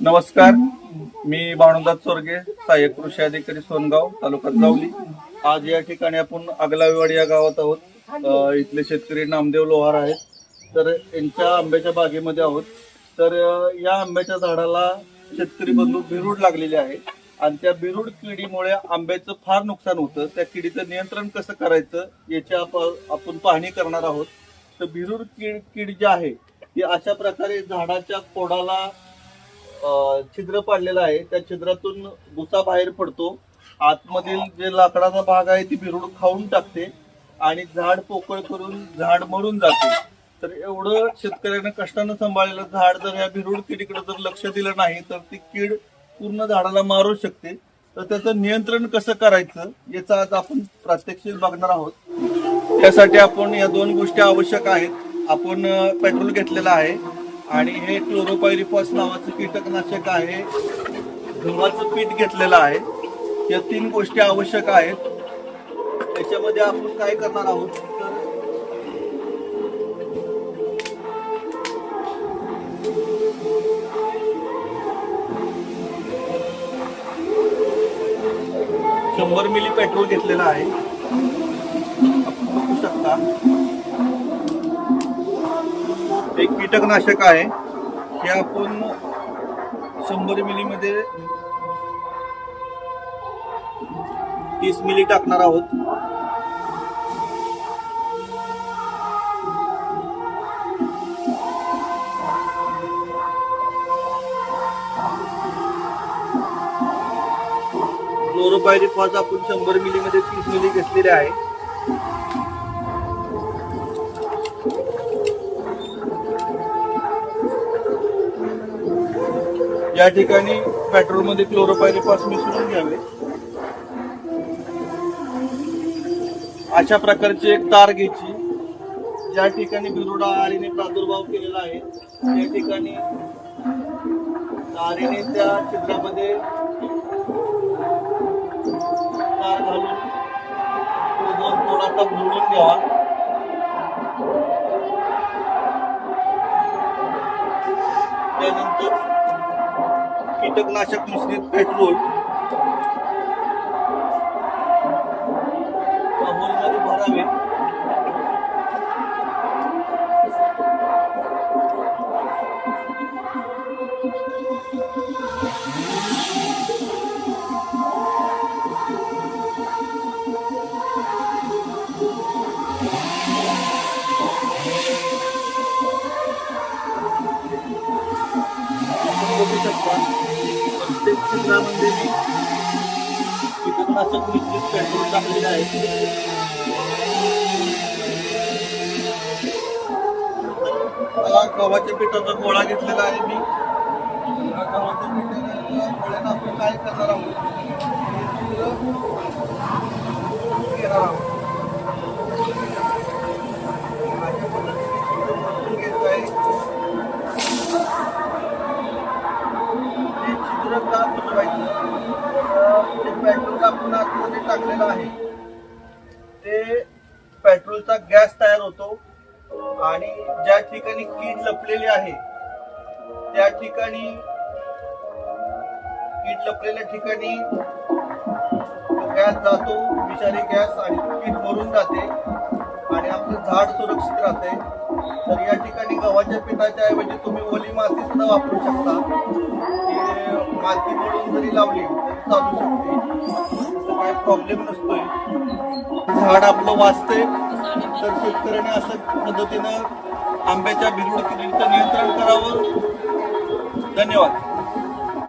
नमस्कार, मी भानुदास चोरगे, सहाय्यक कृषी अधिकारी सोनगाव, तालुका जावली। आज या ठिकाणी आपण अगलावीवाडी या गावात आहोत। इथले शेतकरी नामदेव लोहार आहेत, तर यांच्या आंब्याच्या बागेमध्ये आहोत। तर या आंब्याच्या झाडाला शेतकरी बंधू बिरूड लागलेले आहे आणि त्या बिरूड किडीमुळे आंब्याचं फार नुकसान होतं। त्या किडीचं नियंत्रण कसं करायचं याची आपण पाहणी करणार आहोत। तर बिरूड कीड जी आहे ती अशा प्रकारे झाडाच्या खोडाला छिद्र पाडलेलं आहे, त्या छिद्रातून भुसा बाहेर पडतो। आतमधील जे लाकडाचा भाग आहे ती बिरूड खाऊन टाकते आणि झाड पोकळ करून झाड मरून जाते। तर एवढं शेतकऱ्याने कष्टानं सांभाळलेलं झाड जर या बिरूड किडीकडे जर लक्ष दिलं नाही तर ती कीड पूर्ण झाडाला मारू शकते। तर त्याचं नियंत्रण कसं करायचं याचा आज आपण प्रात्यक्षिक बघणार आहोत। त्यासाठी आपण या दोन गोष्टी आवश्यक आहेत। आपण पेट्रोल घेतलेलं आहे आणि हे क्लोरोपायरिफॉस नावाचं कीटकनाशक आहे, गव्हाचं पीठ घेतलेलं आहे। या तीन गोष्टी आवश्यक आहेत। त्याच्यामध्ये आपण काय करणार आहोत तर 100 मिली पेट्रोल घेतलेलं आहे, आपण बघू शकता। एक कीटकनाशक आहे, हे आपण 100 मिली मध्ये 30 मिली टाकणार आहोत। क्लोरोपायरिफॉस आपण 100 मिली मध्ये 30 मिली घेतलेले आहे। या ठिकाणी पेट्रोल मध्ये क्लोरोपायरिफॉस मिसळून घ्यावे। अशा प्रकारची एक तार घ्यायची, ज्या ठिकाणी बिरूडा आळीने प्रादुर्भाव केलेला आहे त्या ठिकाणी तारेने त्या छिद्रामध्ये तार घालून थोडासा भरून घ्यावा। त्यानंतर कीटकनाशक मिश्रित पेट्रोल होलमध्ये भरावे। प्रत्येक छिद्रामध्ये मी कीटकनाशक मिश्रित पेट्रोल टाकलेले आहे। गव्हाच्या पिठाचा गोळा घेतलेला आहे मी। गव्हाच्या पिठाच्या गोळ्यानं आपण काय करणार आहोत घेणार आहोत। पेट्रोल आपण आतमध्ये टाकलेलं आहे, ते पेट्रोलचा गॅस तयार होतो आणि ज्या ठिकाणी कीड लपलेली आहे त्या ठिकाणी कीड लपलेल्या ठिकाणी गॅस जातो, विषारी गॅस, आणि कीड मरून जाते आणि आपलं झाड सुरक्षित राहते। तर या ठिकाणी गव्हाच्या पिठाच्या ऐवजी तुम्ही ओली माती सुद्धा वापरू शकता। माती मळून जरी लावली तरी चालू शकते, काही प्रॉब्लेम नसतोय। झाड आपलं वाचते। तर शेतकऱ्याने अशा पद्धतीनं आंब्याच्या बिरूड किडीचं नियंत्रण करावं। धन्यवाद।